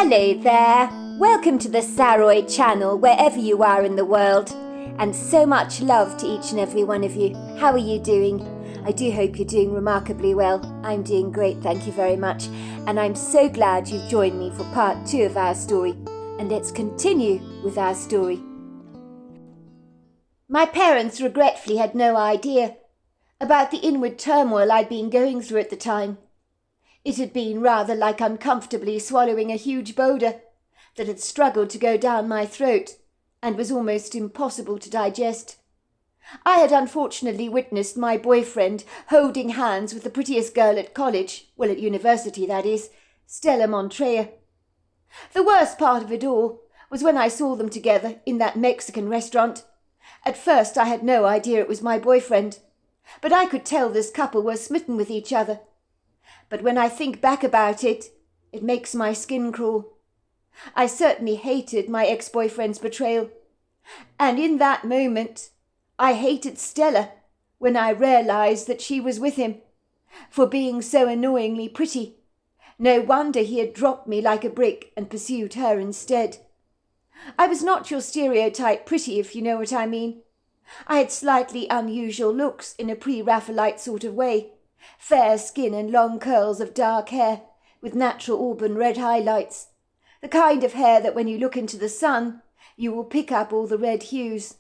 Hello there, welcome to the Saroy channel wherever you are in the world, and so much love to each and every one of you. How are you doing? I do hope you're doing remarkably well. I'm doing great, thank you very much, and I'm so glad you've joined me for part 2 of our story, and let's continue with our story. My parents regretfully had no idea about the inward turmoil I'd been going through at the time. It had been rather like uncomfortably swallowing a huge boulder that had struggled to go down my throat and was almost impossible to digest. I had unfortunately witnessed my boyfriend holding hands with the prettiest girl at college, well, at university that is, Stella Montreya. The worst part of it all was when I saw them together in that Mexican restaurant. At first I had no idea it was my boyfriend, but I could tell this couple were smitten with each other. But when I think back about it, it makes my skin crawl. I certainly hated my ex-boyfriend's betrayal. And in that moment, I hated Stella when I realized that she was with him, for being so annoyingly pretty. No wonder he had dropped me like a brick and pursued her instead. I was not your stereotype pretty, if you know what I mean. I had slightly unusual looks in a pre-Raphaelite sort of way. Fair skin and long curls of dark hair, with natural auburn red highlights. The kind of hair that when you look into the sun, you will pick up all the red hues.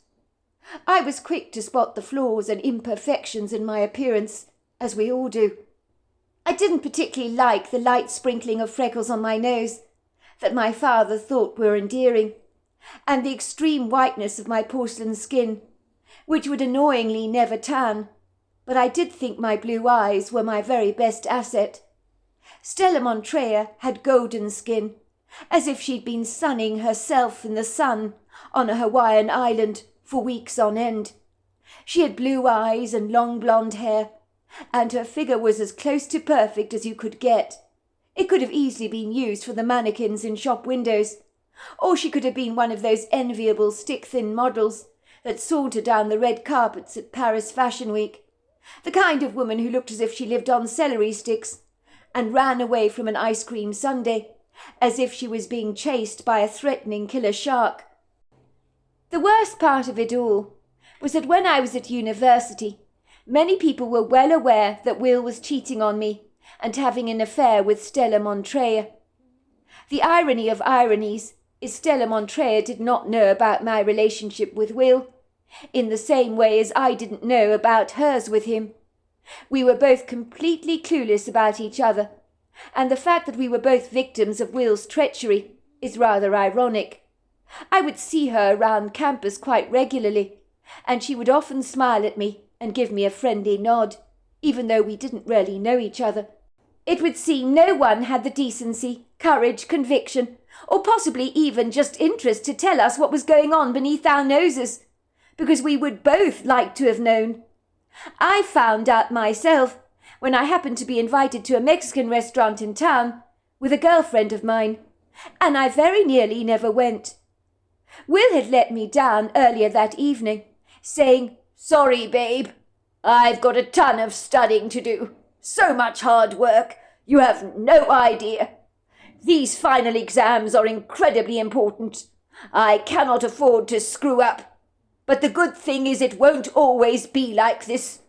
I was quick to spot the flaws and imperfections in my appearance, as we all do. I didn't particularly like the light sprinkling of freckles on my nose, that my father thought were endearing, and the extreme whiteness of my porcelain skin, which would annoyingly never tan. But I did think my blue eyes were my very best asset. Stella Montreya had golden skin, as if she'd been sunning herself in the sun on a Hawaiian island for weeks on end. She had blue eyes and long blonde hair, and her figure was as close to perfect as you could get. It could have easily been used for the mannequins in shop windows, or she could have been one of those enviable stick-thin models that saunter down the red carpets at Paris Fashion Week. The kind of woman who looked as if she lived on celery sticks and ran away from an ice cream sundae, as if she was being chased by a threatening killer shark. The worst part of it all was that when I was at university, many people were well aware that Will was cheating on me and having an affair with Stella Montreya. The irony of ironies is Stella Montreya did not know about my relationship with Will, in the same way as I didn't know about hers with him. We were both completely clueless about each other, and the fact that we were both victims of Will's treachery is rather ironic. I would see her around campus quite regularly, and she would often smile at me and give me a friendly nod, even though we didn't really know each other. It would seem no one had the decency, courage, conviction, or possibly even just interest to tell us what was going on beneath our noses, because we would both like to have known. I found out myself when I happened to be invited to a Mexican restaurant in town with a girlfriend of mine, and I very nearly never went. Will had let me down earlier that evening, saying, "Sorry, babe, I've got a ton of studying to do. So much hard work, you have no idea. These final exams are incredibly important. I cannot afford to screw up. But the good thing is it won't always be like this.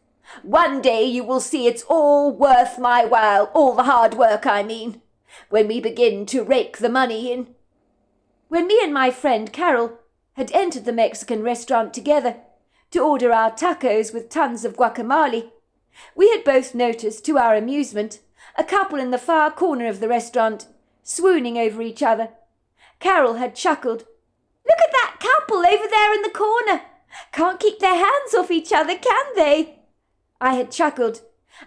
One day you will see it's all worth my while, all the hard work I mean, when we begin to rake the money in." When me and my friend Carol had entered the Mexican restaurant together to order our tacos with tons of guacamole, we had both noticed, to our amusement, a couple in the far corner of the restaurant, swooning over each other. Carol had chuckled, "Look at that couple over there in the corner. Can't keep their hands off each other, can they?" I had chuckled.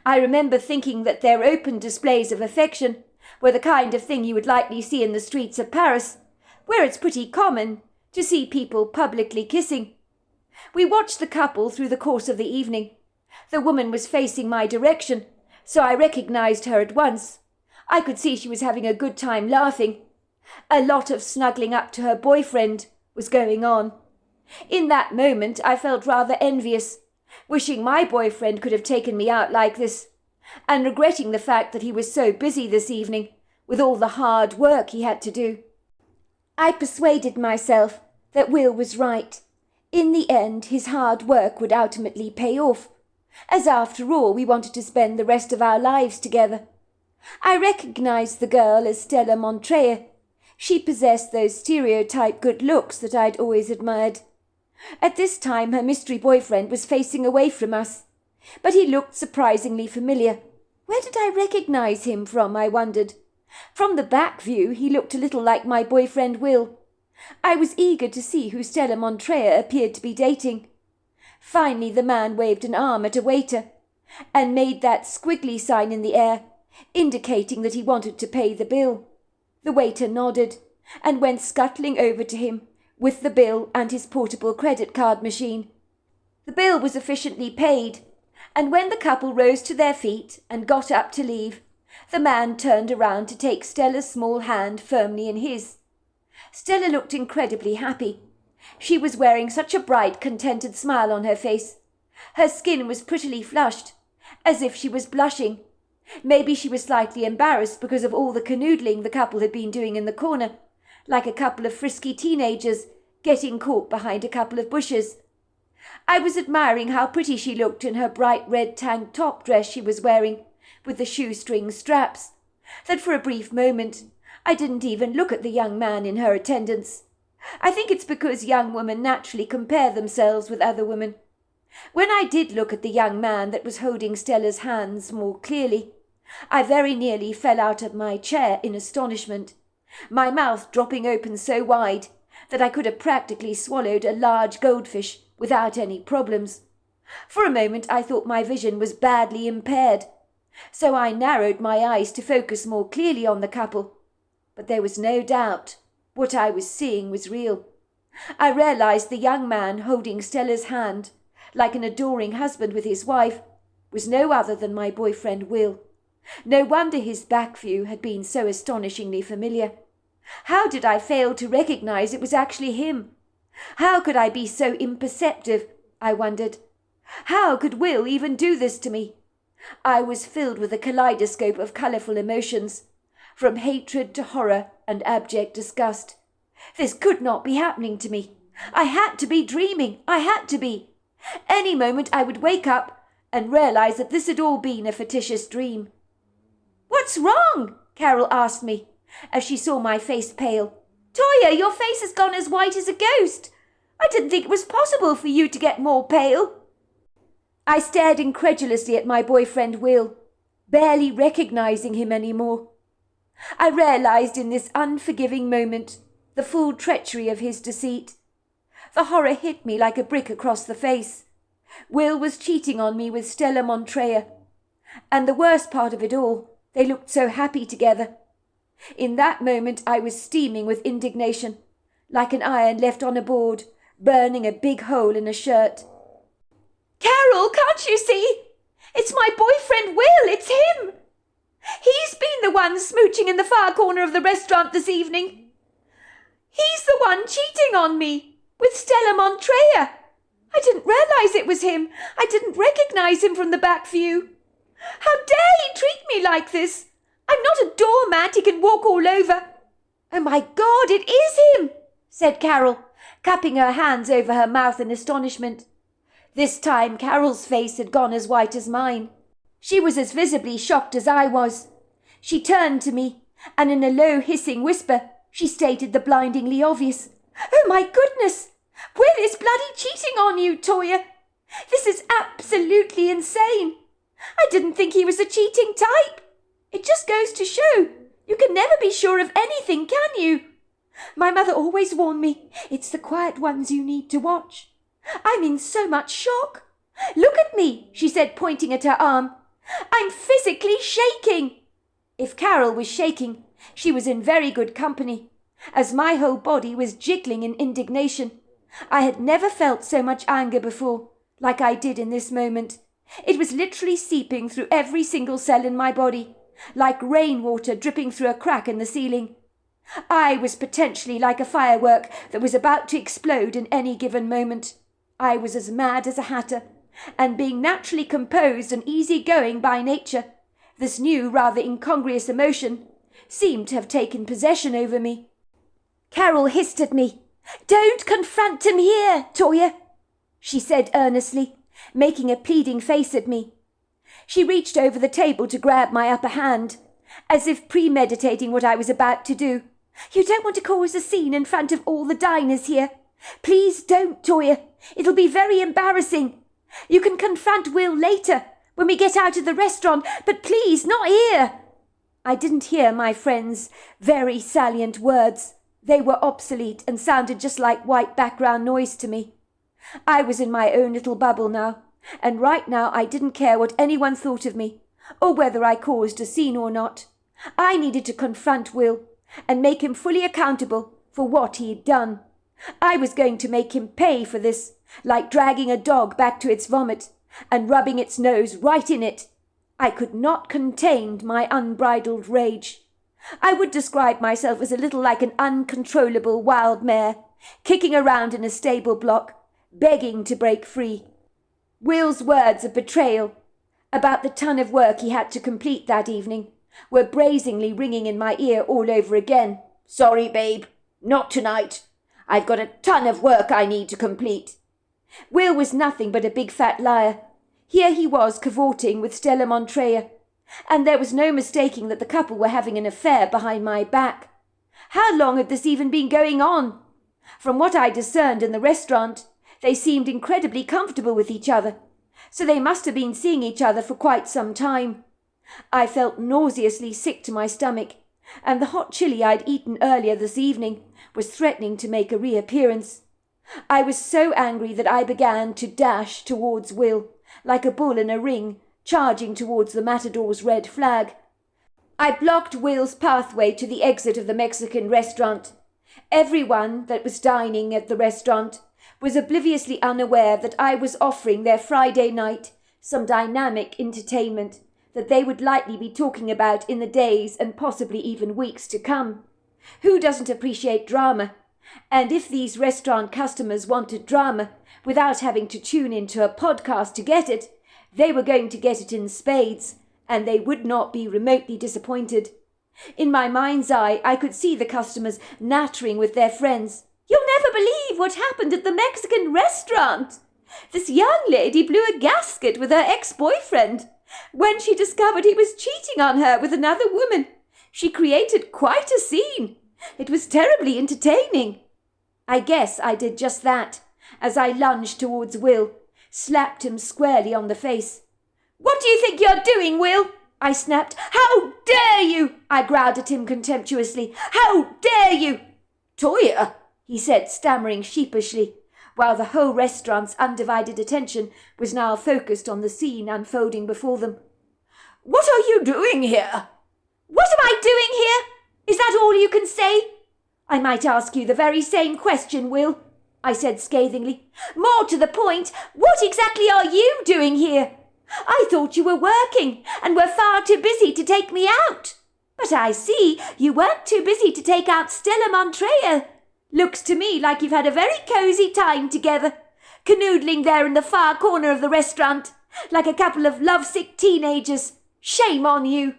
I remember thinking that their open displays of affection were the kind of thing you would likely see in the streets of Paris, where it's pretty common to see people publicly kissing. We watched the couple through the course of the evening. The woman was facing my direction, so I recognized her at once. I could see she was having a good time laughing. A lot of snuggling up to her boyfriend was going on. In that moment I felt rather envious, wishing my boyfriend could have taken me out like this, and regretting the fact that he was so busy this evening with all the hard work he had to do. I persuaded myself that Will was right. In the end, his hard work would ultimately pay off, as after all we wanted to spend the rest of our lives together. I recognized the girl as Stella Montreuil. She possessed those stereotype good looks that I'd always admired. At this time her mystery boyfriend was facing away from us, but he looked surprisingly familiar. Where did I recognize him from, I wondered. From the back view he looked a little like my boyfriend Will. I was eager to see who Stella Montreuil appeared to be dating. Finally the man waved an arm at a waiter, and made that squiggly sign in the air, indicating that he wanted to pay the bill. The waiter nodded, and went scuttling over to him, with the bill and his portable credit card machine. The bill was efficiently paid, and when the couple rose to their feet and got up to leave, the man turned around to take Stella's small hand firmly in his. Stella looked incredibly happy. She was wearing such a bright, contented smile on her face. Her skin was prettily flushed, as if she was blushing. Maybe she was slightly embarrassed because of all the canoodling the couple had been doing in the corner, like a couple of frisky teenagers getting caught behind a couple of bushes. I was admiring how pretty she looked in her bright red tank top dress she was wearing, with the shoestring straps, that for a brief moment I didn't even look at the young man in her attendance. I think it's because young women naturally compare themselves with other women. When I did look at the young man that was holding Stella's hands more clearly, I very nearly fell out of my chair in astonishment, my mouth dropping open so wide that I could have practically swallowed a large goldfish without any problems. For a moment I thought my vision was badly impaired, so I narrowed my eyes to focus more clearly on the couple. But there was no doubt what I was seeing was real. I realized the young man holding Stella's hand, like an adoring husband with his wife, was no other than my boyfriend Will. No wonder his back view had been so astonishingly familiar. How did I fail to recognize it was actually him? How could I be so imperceptive, I wondered. How could Will even do this to me? I was filled with a kaleidoscope of colourful emotions, from hatred to horror and abject disgust. This could not be happening to me. I had to be dreaming. I had to be. Any moment I would wake up and realize that this had all been a fictitious dream. "What's wrong?" Carol asked me, as she saw my face pale. "Toya, your face has gone as white as a ghost. I didn't think it was possible for you to get more pale." I stared incredulously at my boyfriend Will, barely recognizing him anymore. I realized in this unforgiving moment the full treachery of his deceit. The horror hit me like a brick across the face. Will was cheating on me with Stella Montreuil, and the worst part of it all, they looked so happy together. In that moment I was steaming with indignation, like an iron left on a board, burning a big hole in a shirt. "Carol, can't you see? It's my boyfriend Will, it's him! He's been the one smooching in the far corner of the restaurant this evening. He's the one cheating on me with Stella Montreuil. I didn't realize it was him. I didn't recognize him from the back view. How dare he treat me like this? I'm not a doormat he can walk all over." "Oh my God, it is him," said Carol, cupping her hands over her mouth in astonishment. This time Carol's face had gone as white as mine. She was as visibly shocked as I was. She turned to me, and in a low hissing whisper, she stated the blindingly obvious. "Oh my goodness! Will is bloody cheating on you, Toya! This is absolutely insane! I didn't think he was a cheating type. It just goes to show you can never be sure of anything, can you? My mother always warned me, it's the quiet ones you need to watch. I'm in so much shock. Look at me," she said, pointing at her arm. "I'm physically shaking." If Carol was shaking, she was in very good company, as my whole body was jiggling in indignation. I had never felt so much anger before, like I did in this moment. It was literally seeping through every single cell in my body, like rainwater dripping through a crack in the ceiling. I was potentially like a firework that was about to explode in any given moment. I was as mad as a hatter, and being naturally composed and easy-going by nature, this new, rather incongruous emotion seemed to have taken possession over me. Carol hissed at me. "Don't confront him here, Toyah," she said earnestly, making a pleading face at me. She reached over the table to grab my upper hand, as if premeditating what I was about to do. "You don't want to cause a scene in front of all the diners here. Please don't, Toyah. It'll be very embarrassing. You can confront Will later, when we get out of the restaurant, but please, not here." I didn't hear my friend's very salient words. They were obsolete and sounded just like white background noise to me. I was in my own little bubble now, and right now I didn't care what anyone thought of me, or whether I caused a scene or not. I needed to confront Will and make him fully accountable for what he'd done. I was going to make him pay for this, like dragging a dog back to its vomit and rubbing its nose right in it. I could not contain my unbridled rage. I would describe myself as a little like an uncontrollable wild mare, kicking around in a stable block, begging to break free. Will's words of betrayal about the ton of work he had to complete that evening were brazenly ringing in my ear all over again. "Sorry, babe, not tonight. I've got a ton of work I need to complete." Will was nothing but a big fat liar. Here he was cavorting with Stella Montreuil, and there was no mistaking that the couple were having an affair behind my back. How long had this even been going on? From what I discerned in the restaurant, they seemed incredibly comfortable with each other, so they must have been seeing each other for quite some time. I felt nauseously sick to my stomach, and the hot chili I'd eaten earlier this evening was threatening to make a reappearance. I was so angry that I began to dash towards Will, like a bull in a ring, charging towards the matador's red flag. I blocked Will's pathway to the exit of the Mexican restaurant. Everyone that was dining at the restaurant was obliviously unaware that I was offering their Friday night some dynamic entertainment that they would likely be talking about in the days and possibly even weeks to come. Who doesn't appreciate drama? And if these restaurant customers wanted drama without having to tune into a podcast to get it, they were going to get it in spades, and they would not be remotely disappointed. In my mind's eye, I could see the customers nattering with their friends. "You'll never believe what happened at the Mexican restaurant. This young lady blew a gasket with her ex-boyfriend when she discovered he was cheating on her with another woman. She created quite a scene. It was terribly entertaining." I guess I did just that, as I lunged towards Will, slapped him squarely on the face. "What do you think you're doing, Will?" I snapped. "How dare you?" I growled at him contemptuously. "How dare you?" "Toyah," he said, stammering sheepishly, while the whole restaurant's undivided attention was now focused on the scene unfolding before them. "What are you doing here?" "What am I doing here? Is that all you can say?" "I might ask you the very same question, Will," I said scathingly. "More to the point, what exactly are you doing here? I thought you were working and were far too busy to take me out. But I see you weren't too busy to take out Stella Montreuil. Looks to me like you've had a very cosy time together, canoodling there in the far corner of the restaurant, like a couple of lovesick teenagers. Shame on you."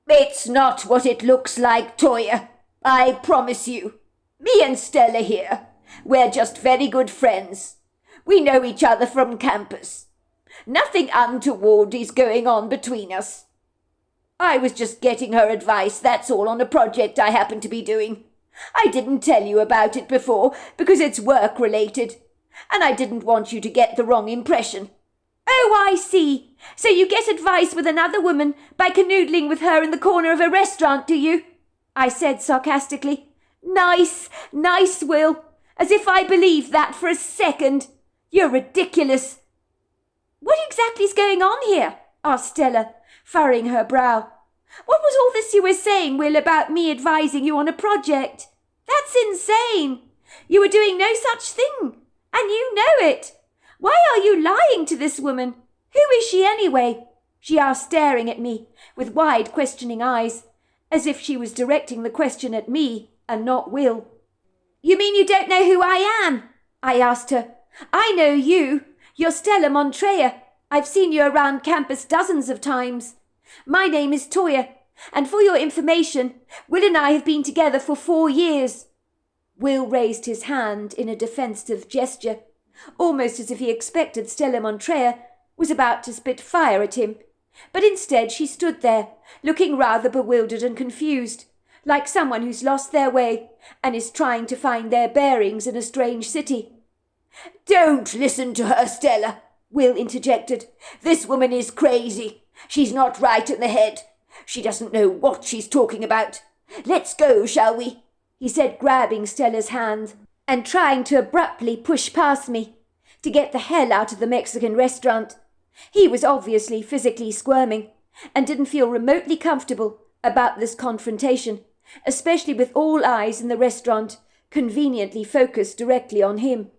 "It's not what it looks like, Toyah. I promise you. Me and Stella here, we're just very good friends. We know each other from campus. Nothing untoward is going on between us. I was just getting her advice, that's all, on a project I happen to be doing. I didn't tell you about it before because it's work-related, and I didn't want you to get the wrong impression." "Oh, I see. So you get advice with another woman by canoodling with her in the corner of a restaurant, do you?" I said sarcastically. Nice, Will. As if I believed that for a second. You're ridiculous." "What exactly's going on here?" asked Stella, furrowing her brow. "What was all this you were saying, Will, about me advising you on a project? That's insane. You were doing no such thing, and you know it. Why are you lying to this woman? Who is she anyway?" she asked, staring at me with wide, questioning eyes, as if she was directing the question at me and not Will. "You mean you don't know who I am?" I asked her. "I know you. You're Stella Montreuil. I've seen you around campus dozens of times. My name is Toyah, And for your information, Will and I have been together for 4 years. Will raised his hand in a defensive gesture, almost as if he expected Stella Montrea was about to spit fire at him. But instead she stood there, looking rather bewildered and confused, like someone who's lost their way and is trying to find their bearings in a strange city. "Don't listen to her, Stella," Will interjected. "This woman is crazy. She's not right in the head. She doesn't know what she's talking about. Let's go, shall we?" he said, grabbing Stella's hand and trying to abruptly push past me to get the hell out of the Mexican restaurant. He was obviously physically squirming and didn't feel remotely comfortable about this confrontation, especially with all eyes in the restaurant conveniently focused directly on him.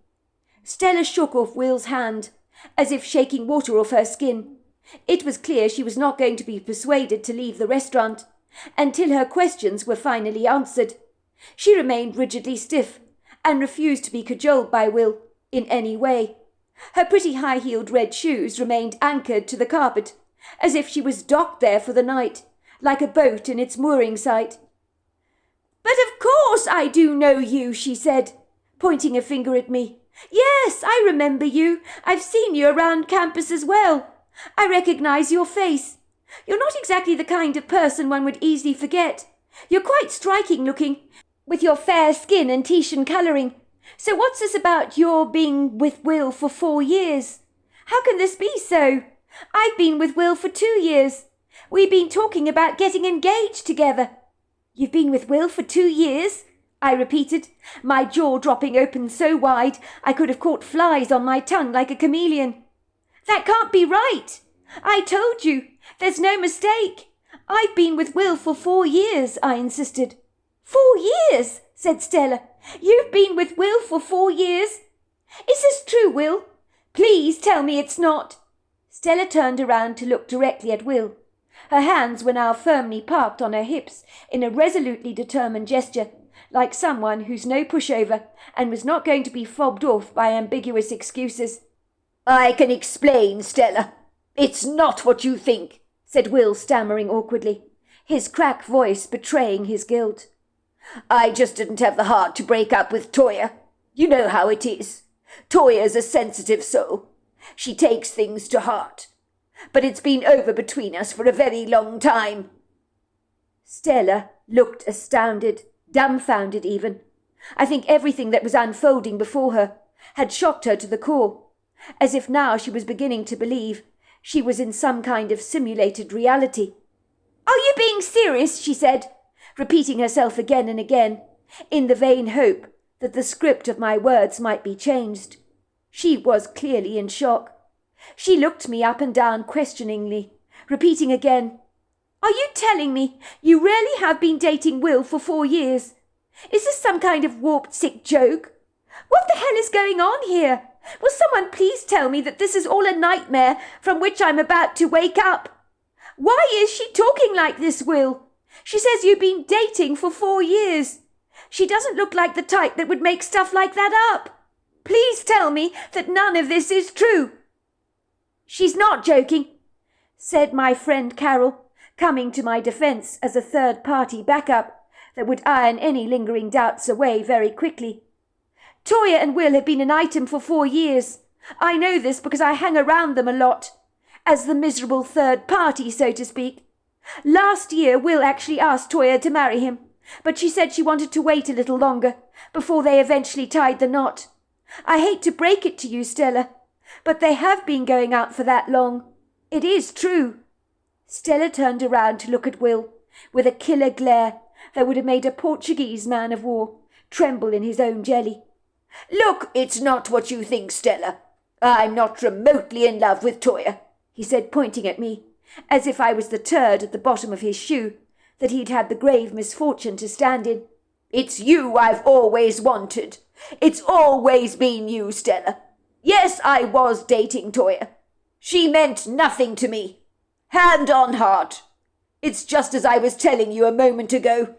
Stella shook off Will's hand, as if shaking water off her skin. It was clear she was not going to be persuaded to leave the restaurant until her questions were finally answered. She remained rigidly stiff and refused to be cajoled by Will in any way. Her pretty high-heeled red shoes remained anchored to the carpet, as if she was docked there for the night, like a boat in its mooring site. "But of course I do know you," she said, pointing a finger at me. "Yes, I remember you. I've seen you around campus as well. I recognize your face. You're not exactly the kind of person one would easily forget. You're quite striking looking, with your fair skin and Tahitian colouring. So what's this about your being with Will for 4 years? How can this be so? I've been with Will for 2 years. We've been talking about getting engaged together." "You've been with Will for 2 years?" I repeated, my jaw dropping open so wide I could have caught flies on my tongue like a chameleon. "That can't be right. I told you. There's no mistake. I've been with Will for 4 years," I insisted. 4 years, said Stella. "You've been with Will for 4 years? Is this true, Will? Please tell me it's not." Stella turned around to look directly at Will. Her hands were now firmly parked on her hips in a resolutely determined gesture, like someone who's no pushover and was not going to be fobbed off by ambiguous excuses. "I can explain, Stella. It's not what you think," said Will, stammering awkwardly, his cracked voice betraying his guilt. "I just didn't have the heart to break up with Toya. You know how it is. Toya's a sensitive soul. She takes things to heart. But it's been over between us for a very long time." Stella looked astounded, dumbfounded even. I think everything that was unfolding before her had shocked her to the core, as if now she was beginning to believe she was in some kind of simulated reality. "Are you being serious?" she said, repeating herself again and again, in the vain hope that the script of my words might be changed. She was clearly in shock. She looked me up and down questioningly, repeating again, "Are you telling me you really have been dating Will for 4 years? Is this some kind of warped sick joke? What the hell is going on here? Will someone please tell me that this is all a nightmare from which I'm about to wake up? Why is she talking like this, Will? She says you've been dating for 4 years. She doesn't look like the type that would make stuff like that up. Please tell me that none of this is true." "She's not joking," said my friend Carol, coming to my defence as a third-party backup that would iron any lingering doubts away very quickly. "Toya and Will have been an item for 4 years. I know this because I hang around them a lot, as the miserable third party, so to speak. Last year, Will actually asked Toya to marry him, but she said she wanted to wait a little longer before they eventually tied the knot. I hate to break it to you, Stella, but they have been going out for that long. It is true." Stella turned around to look at Will with a killer glare that would have made a Portuguese man of war tremble in his own jelly. "Look, it's not what you think, Stella. I'm not remotely in love with Toya," he said, pointing at me, as if I was the turd at the bottom of his shoe that he'd had the grave misfortune to stand in. "It's you I've always wanted. It's always been you, Stella. Yes, I was dating Toya. She meant nothing to me. Hand on heart. It's just as I was telling you a moment ago.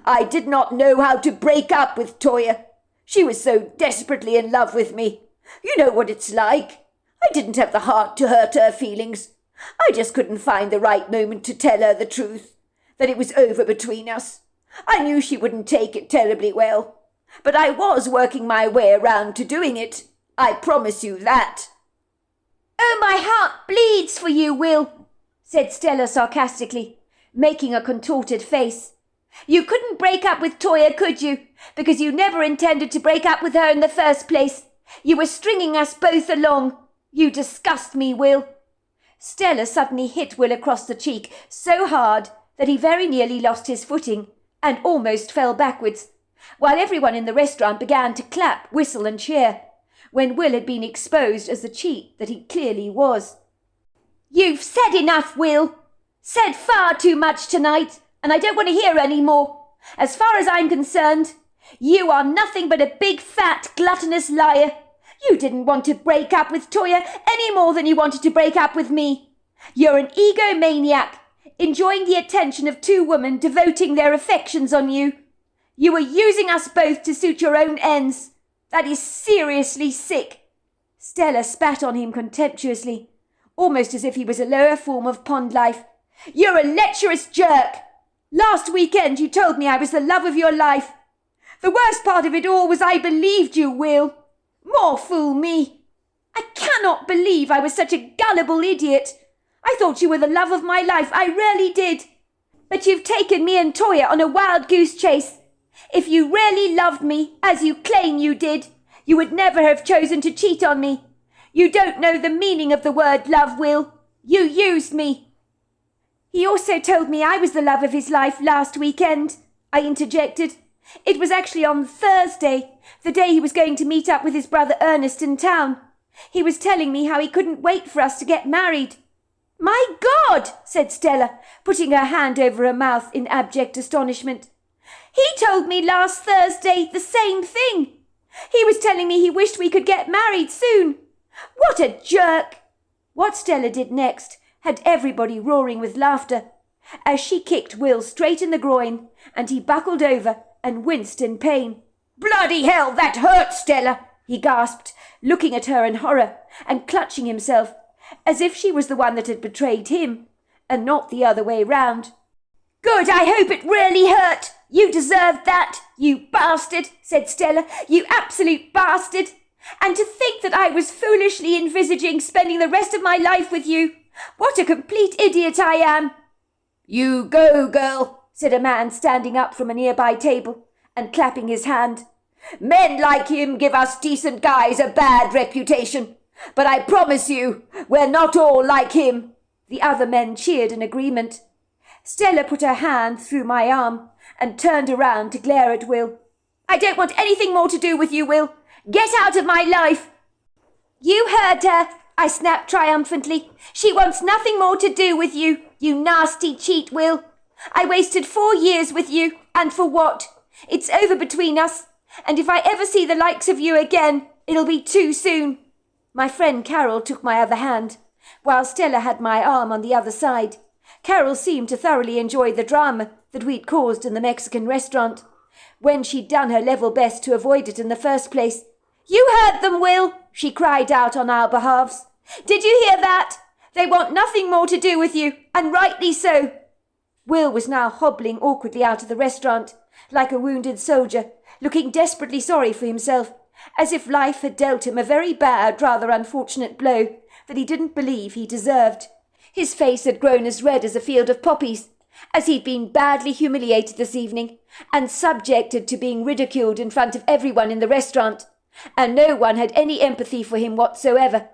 I did not know how to break up with Toya. She was so desperately in love with me. You know what it's like. I didn't have the heart to hurt her feelings. I just couldn't find the right moment to tell her the truth. that it was over between us. I knew she wouldn't take it terribly well, but I was working my way around to doing it. I promise you that." "Oh, my heart bleeds for you, Will," said Stella sarcastically, making a contorted face. "You couldn't break up with Toyah, could you? Because you never intended to break up with her in the first place. You were stringing us both along. You disgust me, Will." Stella suddenly hit Will across the cheek so hard that he very nearly lost his footing and almost fell backwards, while everyone in the restaurant began to clap, whistle and cheer, when Will had been exposed as the cheat that he clearly was. "You've said enough, Will. Said far too much tonight, and I don't want to hear any more. As far as I'm concerned, you are nothing but a big, fat, gluttonous liar. You didn't want to break up with Toyah any more than you wanted to break up with me. You're an egomaniac, enjoying the attention of two women devoting their affections on you. You were using us both to suit your own ends. That is seriously sick." Stella spat on him contemptuously, almost as if he was a lower form of pond life. "You're a lecherous jerk. Last weekend you told me I was the love of your life. The worst part of it all was I believed you, Will. More fool me. I cannot believe I was such a gullible idiot. I thought you were the love of my life, I really did. But you've taken me and Toyah on a wild goose chase. If you really loved me, as you claim you did, you would never have chosen to cheat on me. You don't know the meaning of the word love, Will. You used me." "He also told me I was the love of his life last weekend," I interjected. "It was actually on Thursday, the day he was going to meet up with his brother Ernest in town. He was telling me how he couldn't wait for us to get married." "My God!" said Stella, putting her hand over her mouth in abject astonishment. "He told me last Thursday the same thing. He was telling me he wished we could get married soon. What a jerk!" What Stella did next had everybody roaring with laughter, as she kicked Will straight in the groin, and he buckled over and winced in pain. "Bloody hell, that hurt, Stella!" he gasped, looking at her in horror and clutching himself, as if she was the one that had betrayed him, and not the other way round. "Good, I hope it really hurt. You deserved that, you bastard," said Stella. "You absolute bastard. And to think that I was foolishly envisaging spending the rest of my life with you. What a complete idiot I am." "You go, girl," said a man standing up from a nearby table and clapping his hand. "Men like him give us decent guys a bad reputation. But I promise you, we're not all like him." The other men cheered in agreement. Stella put her hand through my arm and turned around to glare at Will. "I don't want anything more to do with you, Will. Get out of my life." "You heard her," I snapped triumphantly. "She wants nothing more to do with you, you nasty cheat, Will. I wasted 4 years with you, and for what? It's over between us, and if I ever see the likes of you again, it'll be too soon." My friend Carol took my other hand, while Stella had my arm on the other side. Carol seemed to thoroughly enjoy the drama that we'd caused in the Mexican restaurant, when she'd done her level best to avoid it in the first place. "You heard them, Will," she cried out on our behalves. "Did you hear that? They want nothing more to do with you, and rightly so." Will was now hobbling awkwardly out of the restaurant, like a wounded soldier, looking desperately sorry for himself, as if life had dealt him a very bad, rather unfortunate blow that he didn't believe he deserved. His face had grown as red as a field of poppies, as he'd been badly humiliated this evening, and subjected to being ridiculed in front of everyone in the restaurant, and no one had any empathy for him whatsoever.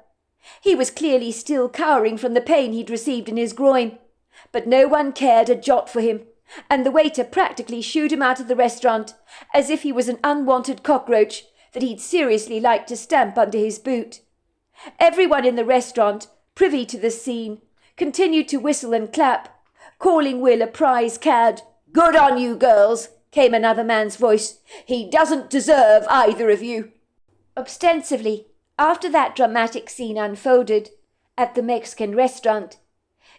He was clearly still cowering from the pain he'd received in his groin, but no one cared a jot for him, and the waiter practically shooed him out of the restaurant as if he was an unwanted cockroach that he'd seriously like to stamp under his boot. Everyone in the restaurant, privy to the scene, continued to whistle and clap, calling Will a prize cad. "Good on you, girls," came another man's voice. "He doesn't deserve either of you." Ostensibly, after that dramatic scene unfolded at the Mexican restaurant,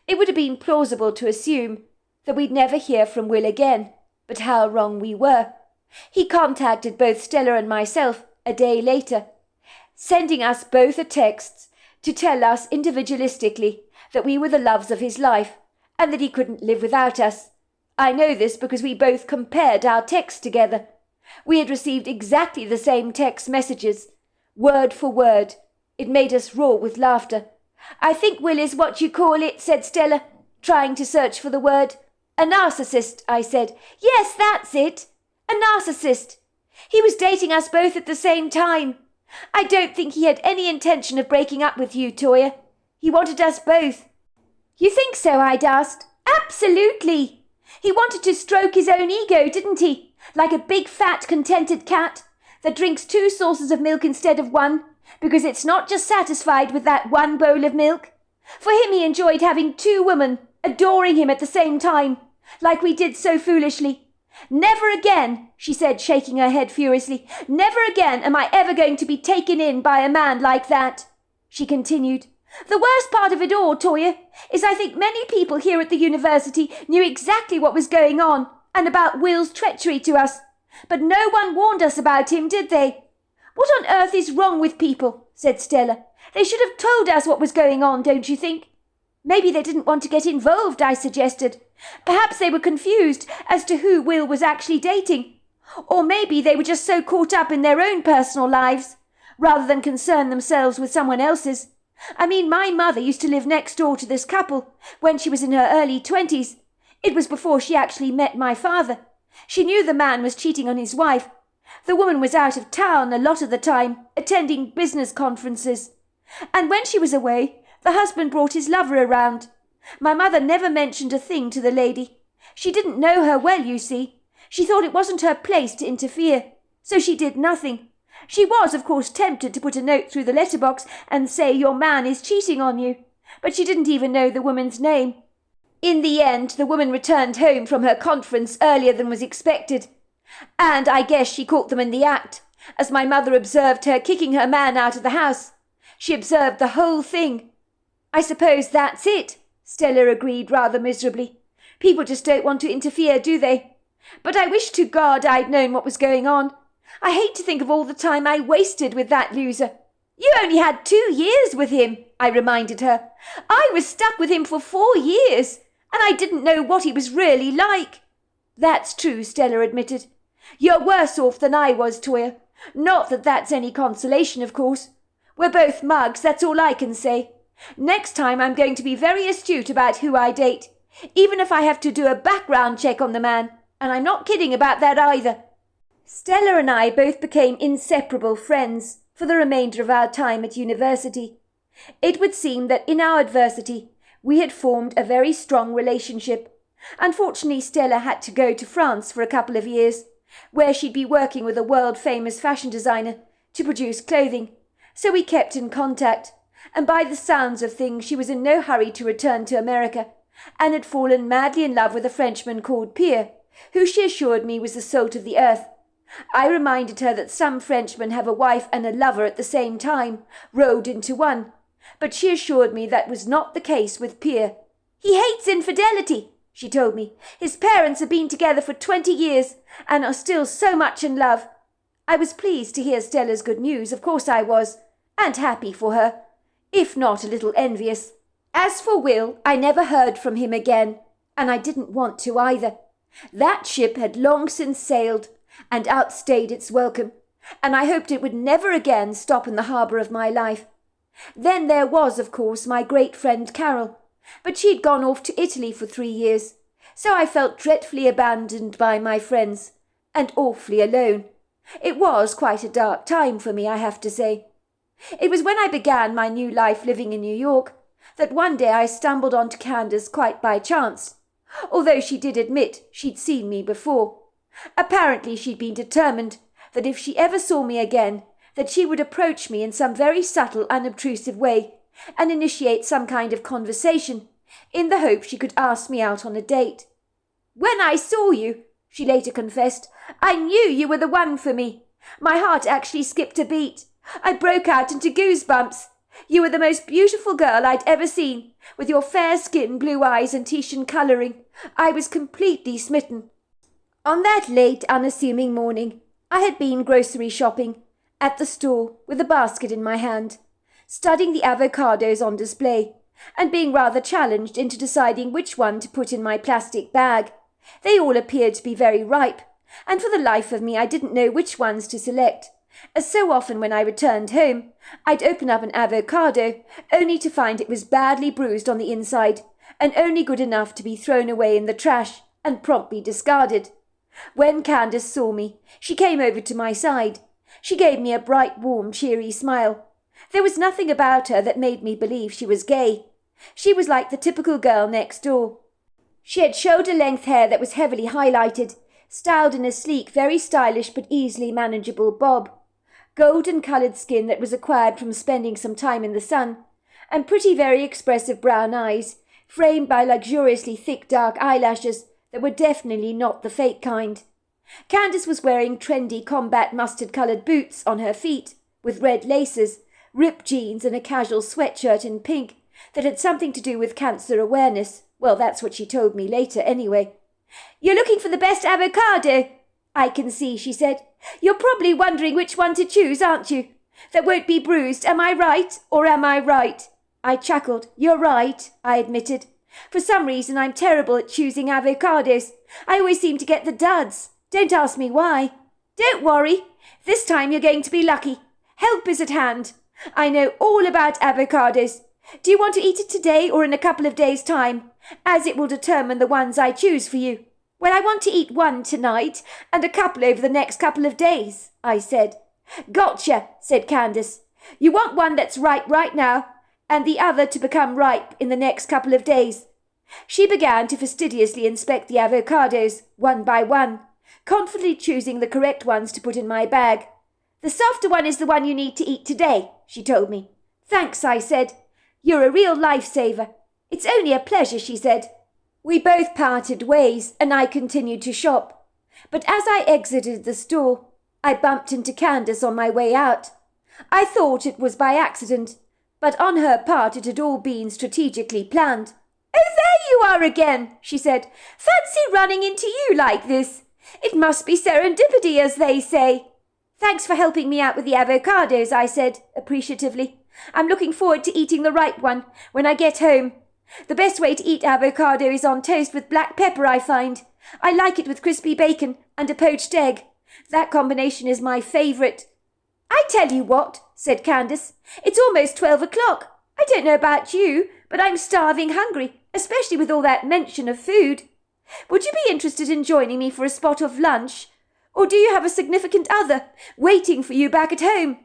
it would have been plausible to assume that we'd never hear from Will again, but how wrong we were. He contacted both Stella and myself a day later, sending us both a text to tell us individualistically that we were the loves of his life and that he couldn't live without us. I know this because we both compared our texts together. We had received exactly the same text messages, word for word. It made us roar with laughter. I think Will is what you call it, said Stella, trying to search for the word. A narcissist, I said. Yes, that's it. A narcissist. He was dating us both at the same time. I don't think he had any intention of breaking up with you, Toyah. He wanted us both. You think so? I'd asked. Absolutely. He wanted to stroke his own ego, didn't he? Like a big, fat, contented cat that drinks 2 saucers of milk instead of 1, because it's not just satisfied with that 1 bowl of milk. For him, he enjoyed having 2 women adoring him at the same time, like we did so foolishly. Never again, she said, shaking her head furiously, never again am I ever going to be taken in by a man like that. She continued, the worst part of it all, Toyah, is I think many people here at the university knew exactly what was going on and about Will's treachery to us, but no one warned us about him, did they? What on earth is wrong with people? Said Stella. They should have told us what was going on, don't you think? Maybe they didn't want to get involved, I suggested. Perhaps they were confused as to who Will was actually dating. Or maybe they were just so caught up in their own personal lives, rather than concern themselves with someone else's. I mean, my mother used to live next door to this couple when she was in her early 20s. It was before she actually met my father. She knew the man was cheating on his wife. The woman was out of town a lot of the time, attending business conferences. And when she was away, the husband brought his lover around. My mother never mentioned a thing to the lady. She didn't know her well, you see. She thought it wasn't her place to interfere, so she did nothing. She was, of course, tempted to put a note through the letterbox and say your man is cheating on you, but she didn't even know the woman's name. In the end, the woman returned home from her conference earlier than was expected, and I guess she caught them in the act, as my mother observed her kicking her man out of the house. She observed the whole thing. I suppose that's it, Stella agreed rather miserably. People just don't want to interfere, do they? But I wish to God I'd known what was going on. I hate to think of all the time I wasted with that loser. You only had 2 years with him, I reminded her. I was stuck with him for 4 years, and I didn't know what he was really like. That's true, Stella admitted. You're worse off than I was, Toyah. Not that that's any consolation, of course. We're both mugs, that's all I can say. Next time I'm going to be very astute about who I date, even if I have to do a background check on the man, and I'm not kidding about that either. Stella and I both became inseparable friends for the remainder of our time at university. It would seem that in our adversity we had formed a very strong relationship. Unfortunately, Stella had to go to France for a couple of years, where she'd be working with a world-famous fashion designer to produce clothing, so we kept in contact, and by the sounds of things she was in no hurry to return to America, and had fallen madly in love with a Frenchman called Prt2of4, who she assured me was the salt of the earth. I reminded her that some Frenchmen have a wife and a lover at the same time, rolled into one, but she assured me that was not the case with Prt2of4. He hates infidelity, she told me. His parents have been together for 20 years and are still so much in love. I was pleased to hear Stella's good news, of course I was, and happy for her, if not a little envious. As for Will, I never heard from him again, and I didn't want to either. That ship had long since sailed and outstayed its welcome, and I hoped it would never again stop in the harbour of my life. Then there was, of course, my great friend Carol, but she'd gone off to Italy for 3 years, so I felt dreadfully abandoned by my friends, and awfully alone. It was quite a dark time for me, I have to say. It was when I began my new life living in New York that one day I stumbled onto Candace quite by chance, although she did admit she'd seen me before. Apparently she'd been determined that if she ever saw me again, that she would approach me in some very subtle, unobtrusive way and initiate some kind of conversation, in the hope she could ask me out on a date. When I saw you, she later confessed, I knew you were the one for me. My heart actually skipped a beat. I broke out into goosebumps. You were the most beautiful girl I'd ever seen, with your fair skin, blue eyes and Titian colouring. I was completely smitten. On that late, unassuming morning, I had been grocery shopping, at the store, with a basket in my hand, studying the avocados on display, and being rather challenged into deciding which one to put in my plastic bag, They all appeared to be very ripe, and for the life of me I didn't know which ones to select, as so often when I returned home I'd open up an avocado only to find it was badly bruised on the inside and only good enough to be thrown away in the trash and promptly discarded. When Candace saw me, she came over to my side. She gave me a bright, warm, cheery smile. There was nothing about her that made me believe she was gay. She was like the typical girl next door. She had shoulder-length hair that was heavily highlighted, styled in a sleek, very stylish but easily manageable bob, golden-coloured skin that was acquired from spending some time in the sun, and pretty, very expressive brown eyes, framed by luxuriously thick dark eyelashes that were definitely not the fake kind. Candace was wearing trendy combat mustard-coloured boots on her feet, with red laces, ripped jeans and a casual sweatshirt in pink that had something to do with cancer awareness. Well, that's what she told me later anyway. "You're looking for the best avocado, I can see," she said. "You're probably wondering which one to choose, aren't you? That won't be bruised, am I right, or am I right?" I chuckled. "You're right," I admitted. "For some reason I'm terrible at choosing avocados. I always seem to get the duds. Don't ask me why." "Don't worry. This time you're going to be lucky. Help is at hand. I know all about avocados. Do you want to eat it today or in a couple of days' time, as it will determine the ones I choose for you?" "Well, I want to eat one tonight and a couple over the next couple of days," I said. "Gotcha," said Candace. "You want one that's ripe right now, and the other to become ripe in the next couple of days." She began to fastidiously inspect the avocados, one by one, confidently choosing the correct ones to put in my bag. "The softer one is the one you need to eat today," she told me. "Thanks," I said. "You're a real lifesaver." "It's only a pleasure," she said. We both parted ways, and I continued to shop. But as I exited the store, I bumped into Candace on my way out. I thought it was by accident, but on her part it had all been strategically planned. "Oh, there you are again," she said. "Fancy running into you like this. It must be serendipity, as they say." "Thanks for helping me out with the avocados," I said, appreciatively. "I'm looking forward to eating the ripe one when I get home. The best way to eat avocado is on toast with black pepper, I find. I like it with crispy bacon and a poached egg. That combination is my favourite." "I tell you what," said Candace, "it's almost 12 o'clock. I don't know about you, but I'm starving hungry, especially with all that mention of food. Would you be interested in joining me for a spot of lunch? Or do you have a significant other waiting for you back at home?"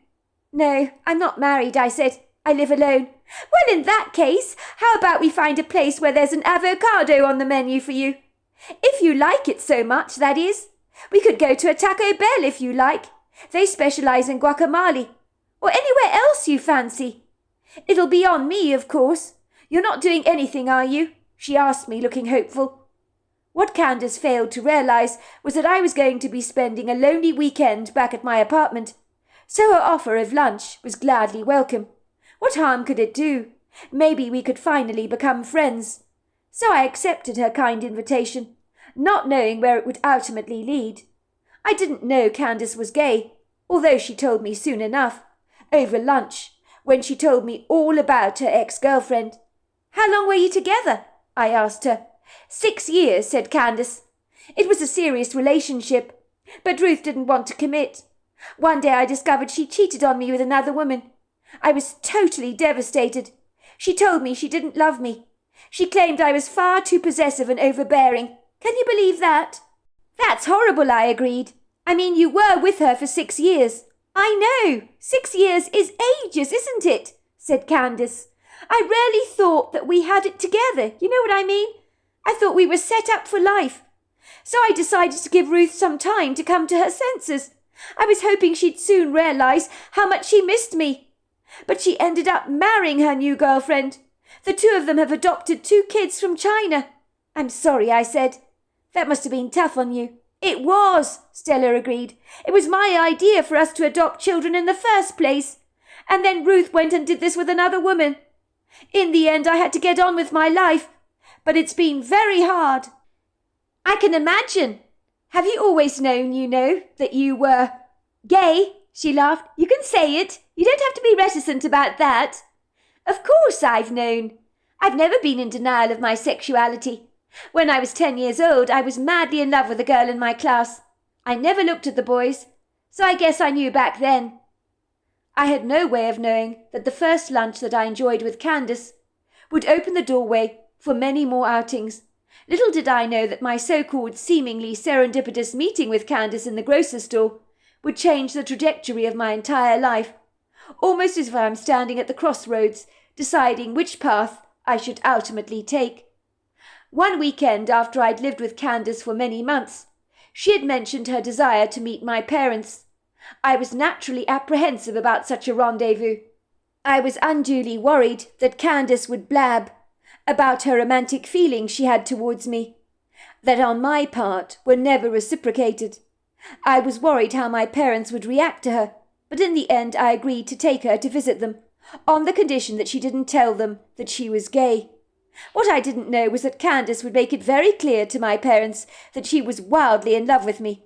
"No, I'm not married," I said. "I live alone." "Well, in that case, how about we find a place where there's an avocado on the menu for you? If you like it so much, that is. We could go to a Taco Bell if you like. They specialise in guacamole. Or anywhere else you fancy. It'll be on me, of course. You're not doing anything, are you?" she asked me, looking hopeful. What Candace failed to realise was that I was going to be spending a lonely weekend back at my apartment, so her offer of lunch was gladly welcome. What harm could it do? Maybe we could finally become friends. So I accepted her kind invitation, not knowing where it would ultimately lead. I didn't know Candace was gay, although she told me soon enough, over lunch, when she told me all about her ex-girlfriend. "How long were you together?" I asked her. 6 years, said Candace. "It was a serious relationship, but Ruth didn't want to commit. One day I discovered she cheated on me with another woman. I was totally devastated. She told me she didn't love me. She claimed I was far too possessive and overbearing. Can you believe that?" "That's horrible," I agreed. "I mean, you were with her for 6 years." "I know. 6 years is ages, isn't it?" said Candace. "I really thought that we had it together. You know what I mean? I thought we were set up for life. So I decided to give Ruth some time to come to her senses. I was hoping she'd soon realise how much she missed me. But she ended up marrying her new girlfriend. The two of them have adopted 2 kids from China." "I'm sorry," I said. "That must have been tough on you." "It was," Stella agreed. "It was my idea for us to adopt children in the first place. And then Ruth went and did this with another woman. In the end, I had to get on with my life. But it's been very hard." "I can imagine. Have you always known, that you were gay?" She laughed. "You can say it. You don't have to be reticent about that." "Of course I've known. I've never been in denial of my sexuality. When I was 10 years old, I was madly in love with a girl in my class. I never looked at the boys, so I guess I knew back then. I had no way of knowing that the first lunch that I enjoyed with Candace would open the doorway for many more outings. Little did I know that my so-called seemingly serendipitous meeting with Candace in the grocer's store would change the trajectory of my entire life, almost as if I am standing at the crossroads, deciding which path I should ultimately take. One weekend after I'd lived with Candace for many months, she had mentioned her desire to meet my parents. I was naturally apprehensive about such a rendezvous. I was unduly worried that Candace would blab about her romantic feelings she had towards me, that on my part were never reciprocated. I was worried how my parents would react to her, but in the end I agreed to take her to visit them, on the condition that she didn't tell them that she was gay. What I didn't know was that Candace would make it very clear to my parents that she was wildly in love with me.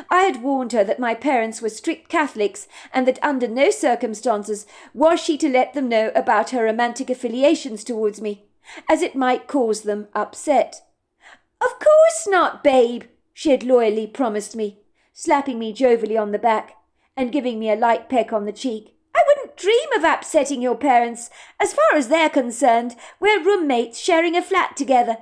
I had warned her that my parents were strict Catholics and that under no circumstances was she to let them know about her romantic affiliations towards me, as it might cause them upset. "Of course not, babe," she had loyally promised me, slapping me jovially on the back and giving me a light peck on the cheek. "I wouldn't dream of upsetting your parents. As far as they're concerned, we're roommates sharing a flat together."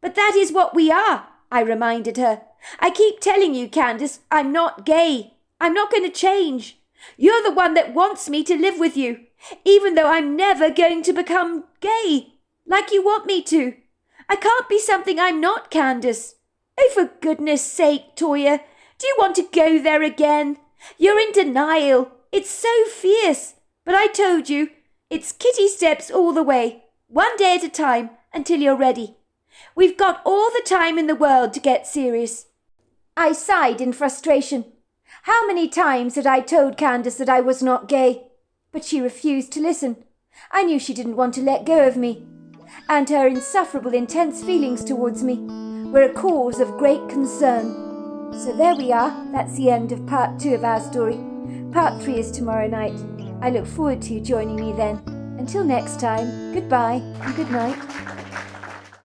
"But that is what we are," I reminded her. "I keep telling you, Candace, I'm not gay. I'm not going to change. You're the one that wants me to live with you, even though I'm never going to become gay, like you want me to. I can't be something I'm not, Candace." "Oh, for goodness sake, Toya, do you want to go there again? You're in denial. It's so fierce. But I told you, it's kitty steps all the way, one day at a time, until you're ready. We've got all the time in the world to get serious." I sighed in frustration. How many times had I told Candace that I was not gay? But she refused to listen. I knew she didn't want to let go of me, and her insufferable intense feelings towards me were a cause of great concern. So there we are. That's the end of part 2 of our story. Part 3 is tomorrow night. I look forward to you joining me then. Until next time, goodbye and good night.